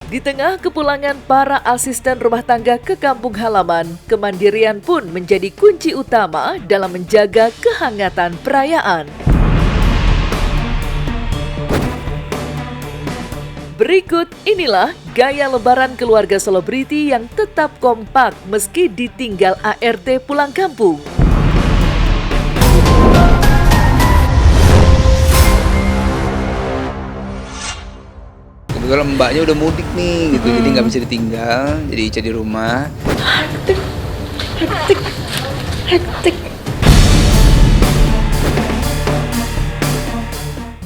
Di tengah kepulangan para asisten rumah tangga ke kampung halaman, kemandirian pun menjadi kunci utama dalam menjaga kehangatan perayaan. Berikut inilah gaya lebaran keluarga selebriti yang tetap kompak meski ditinggal ART pulang kampung. Kebetulan mbaknya udah mudik nih gitu, jadi nggak bisa ditinggal, jadi Ica di rumah. Hektik.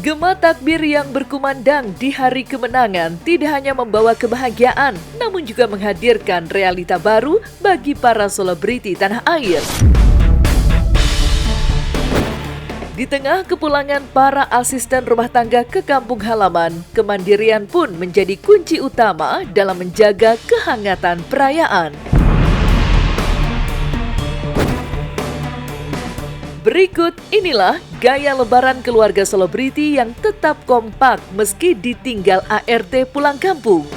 Gema takbir yang berkumandang di hari kemenangan tidak hanya membawa kebahagiaan, namun juga menghadirkan realita baru bagi para selebriti tanah air. Di tengah kepulangan para asisten rumah tangga ke kampung halaman, kemandirian pun menjadi kunci utama dalam menjaga kehangatan perayaan. Berikut inilah gaya lebaran keluarga selebriti yang tetap kompak meski ditinggal ART pulang kampung.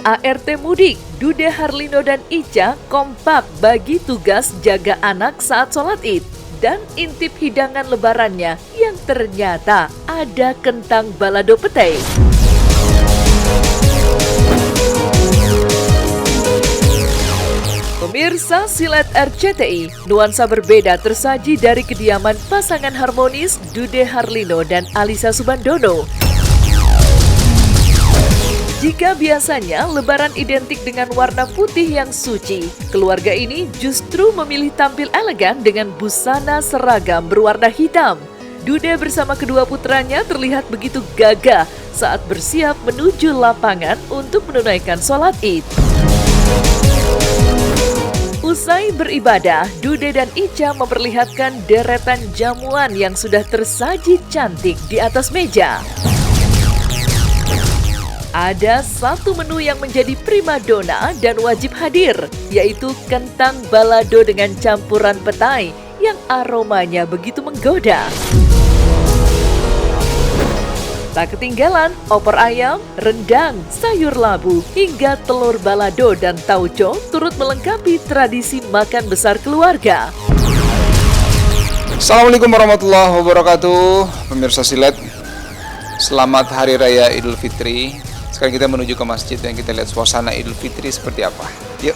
ART mudik, Dude Harlino dan Ica kompak bagi tugas jaga anak saat sholat Id dan intip hidangan lebarannya yang ternyata ada kentang balado petai. Pemirsa Silet RCTI, nuansa berbeda tersaji dari kediaman pasangan harmonis Dude Harlino dan Alisa Subandono. Jika biasanya lebaran identik dengan warna putih yang suci, keluarga ini justru memilih tampil elegan dengan busana seragam berwarna hitam. Dude bersama kedua putranya terlihat begitu gagah saat bersiap menuju lapangan untuk menunaikan sholat Id. Usai beribadah, Dude dan Ica memperlihatkan deretan jamuan yang sudah tersaji cantik di atas meja. Ada satu menu yang menjadi primadona dan wajib hadir, yaitu kentang balado dengan campuran petai yang aromanya begitu menggoda. Tak ketinggalan opor ayam, rendang, sayur labu, hingga telur balado dan tauco turut melengkapi tradisi makan besar keluarga. Assalamualaikum warahmatullahi wabarakatuh, pemirsa Silet. Selamat Hari Raya Idul Fitri. Sekarang kita menuju ke masjid dan kita lihat suasana Idul Fitri seperti apa. Yuk.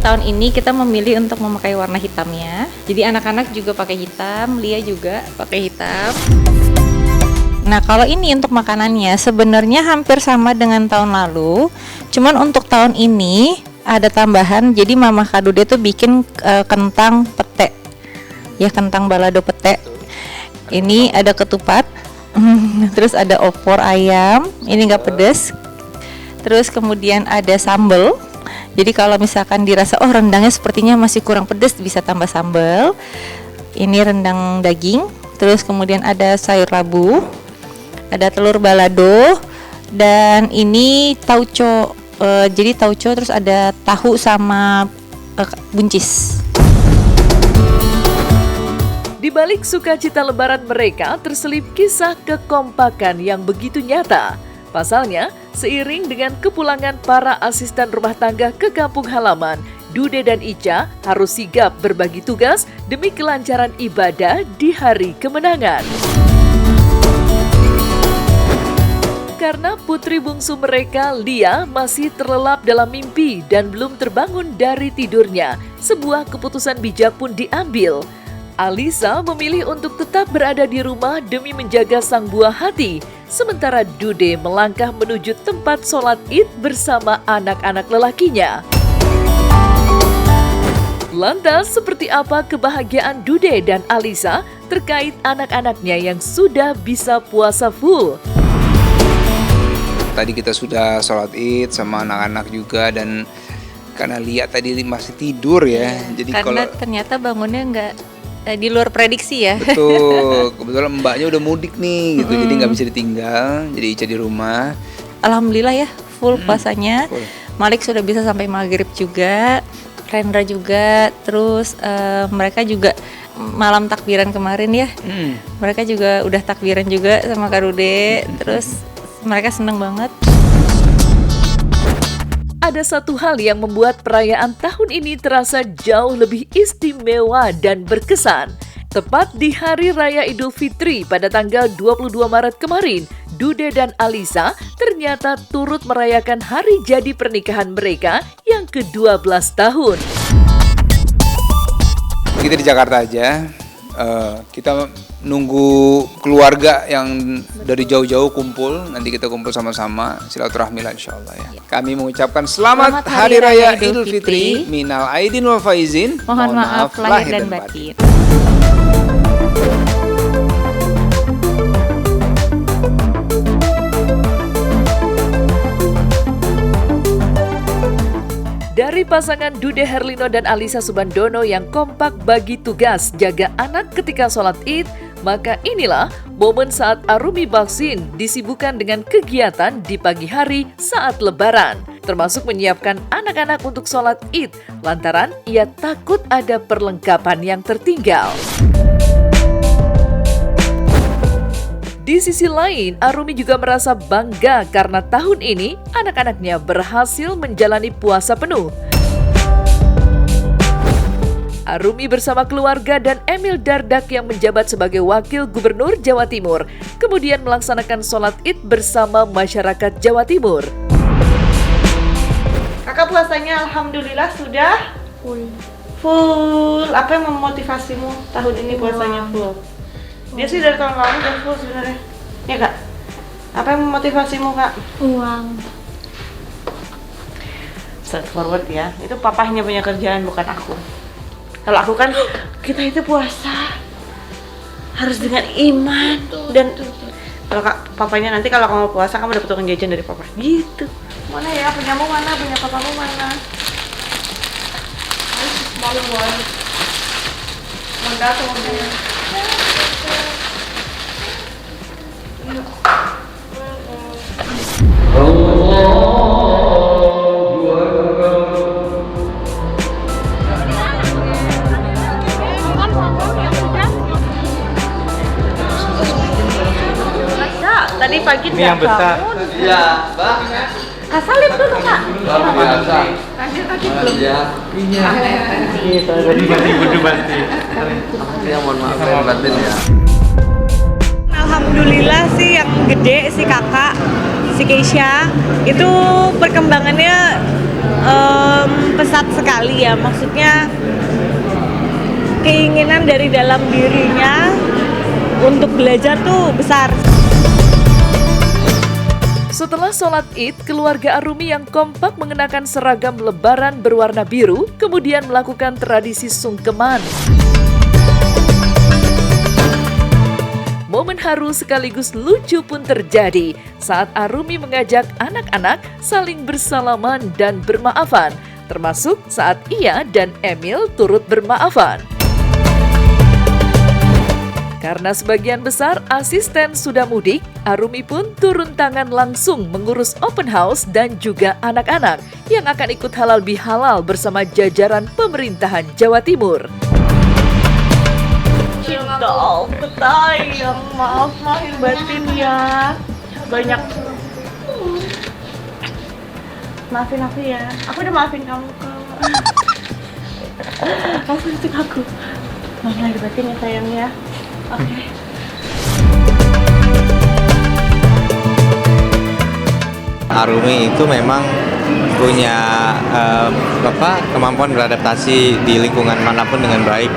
Tahun ini kita memilih untuk memakai warna hitamnya. Jadi anak-anak juga pakai hitam, Lia juga pakai hitam. Nah, kalau ini untuk makanannya sebenarnya hampir sama dengan tahun lalu. Cuman untuk tahun ini ada tambahan. Jadi Mama Kadude tuh bikin kentang pete. Ya, kentang balado pete. Ini ada ketupat. Terus ada opor ayam. Ini enggak pedas. Terus kemudian ada sambal. Jadi kalau misalkan dirasa rendangnya sepertinya masih kurang pedas, bisa tambah sambal. Ini rendang daging. Terus kemudian ada sayur labu. Ada telur balado dan ini tauco. Jadi tauco terus ada tahu sama buncis. Di balik sukacita lebaran mereka terselip kisah kekompakan yang begitu nyata. Pasalnya, seiring dengan kepulangan para asisten rumah tangga ke kampung halaman, Dude dan Ica harus sigap berbagi tugas demi kelancaran ibadah di hari kemenangan. Karena putri bungsu mereka, Lia, masih terlelap dalam mimpi dan belum terbangun dari tidurnya, sebuah keputusan bijak pun diambil. Alisa memilih untuk tetap berada di rumah demi menjaga sang buah hati, sementara Dude melangkah menuju tempat sholat Id bersama anak-anak lelakinya. Lantas, seperti apa kebahagiaan Dude dan Alisa terkait anak-anaknya yang sudah bisa puasa full? Tadi kita sudah sholat Id sama anak-anak juga, dan karena Lia tadi masih tidur ya. Iya, Jadi karena kalau ternyata bangunnya di luar prediksi ya. Betul, kebetulan mbaknya udah mudik nih gitu, jadi nggak bisa ditinggal, jadi Ica di rumah. Alhamdulillah ya, full puasanya. Full. Malik sudah bisa sampai maghrib juga, Rendra juga, terus mereka juga malam takbiran kemarin ya. Mereka juga udah takbiran juga sama Kak Rude, terus mereka seneng banget. Ada satu hal yang membuat perayaan tahun ini terasa jauh lebih istimewa dan berkesan. Tepat di Hari Raya Idul Fitri pada tanggal 22 Maret kemarin, Dude dan Alisa ternyata turut merayakan hari jadi pernikahan mereka yang ke-12 tahun. Kita di Jakarta aja, kita nunggu keluarga yang dari jauh-jauh kumpul. Nanti kita kumpul sama-sama, silaturahmi lah insyaallah ya. Kami mengucapkan selamat Hari Raya Idul Fitri, minal aidin wal faizin. Mohon maaf lahir dan batin. Dari pasangan Dude Herlino dan Alisa Subandono yang kompak bagi tugas jaga anak ketika sholat Id, maka inilah momen saat Arumi Baksin disibukkan dengan kegiatan di pagi hari saat Lebaran, termasuk menyiapkan anak-anak untuk sholat Id, lantaran ia takut ada perlengkapan yang tertinggal. Di sisi lain, Arumi juga merasa bangga karena tahun ini anak-anaknya berhasil menjalani puasa penuh. Arumi bersama keluarga dan Emil Dardak yang menjabat sebagai Wakil Gubernur Jawa Timur, kemudian melaksanakan sholat Id bersama masyarakat Jawa Timur. Kakak puasanya alhamdulillah sudah full. Apa yang memotivasimu tahun ini puasanya full? Dia sih dari tahun lalu udah full sebenarnya. Ya Kak? Apa yang memotivasimu Kak? Uang. Straightforward ya. Itu papahnya punya kerjaan bukan aku. Kalau aku kan kita itu puasa harus dengan iman dan kalau papanya nanti kalau kamu puasa kamu dapat uang jajan dari papa. Gitu. Mana ya punyamu mana? Punya papamu mana? Malu banget. Modal semuanya. Tadi pagi ini yang besar. Iya, Mbak. Kak Salim dulu, Kak. Tadi belum. Iya. Tadi masih butuh bantu. Ya mohon maaf lahir batin ya. Alhamdulillah sih yang gede si kakak, si Keisha itu perkembangannya pesat sekali ya. Maksudnya keinginan dari dalam dirinya untuk belajar tuh besar. Setelah sholat Id, keluarga Arumi yang kompak mengenakan seragam lebaran berwarna biru, kemudian melakukan tradisi sungkeman. Momen haru sekaligus lucu pun terjadi saat Arumi mengajak anak-anak saling bersalaman dan bermaafan, termasuk saat ia dan Emil turut bermaafan. Karena sebagian besar asisten sudah mudik, Arumi pun turun tangan langsung mengurus open house dan juga anak-anak yang akan ikut halal bihalal bersama jajaran pemerintahan Jawa Timur. Cinta, ketayang, maaf lahir batin ya. Banyak. Maafin aku ya. Aku udah maafin kamu kak. Maafin aku. Maaf lahir batin ya sayang ya. Oke. Arumi itu memang punya kemampuan beradaptasi di lingkungan manapun dengan baik.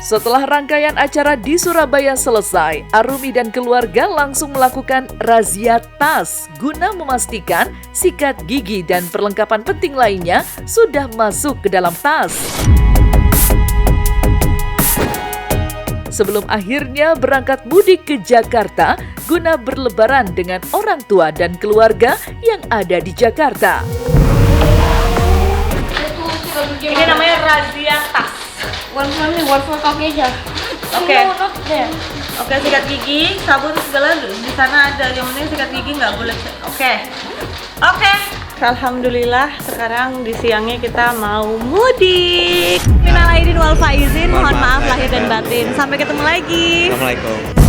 Setelah rangkaian acara di Surabaya selesai, Arumi dan keluarga langsung melakukan razia tas guna memastikan sikat gigi dan perlengkapan penting lainnya sudah masuk ke dalam tas. Sebelum akhirnya berangkat mudik ke Jakarta guna berlebaran dengan orang tua dan keluarga yang ada di Jakarta. Ini namanya razia tas. Warfel kaki aja. Oke. Oke, sikat gigi, sabun segala di sana ada. Yang penting sikat gigi nggak boleh. Oke. Alhamdulillah sekarang di siangnya kita mau mudik. Minal aidin wal faizin, mohon maaf lahir dan batin. Sampai ketemu lagi. Assalamualaikum.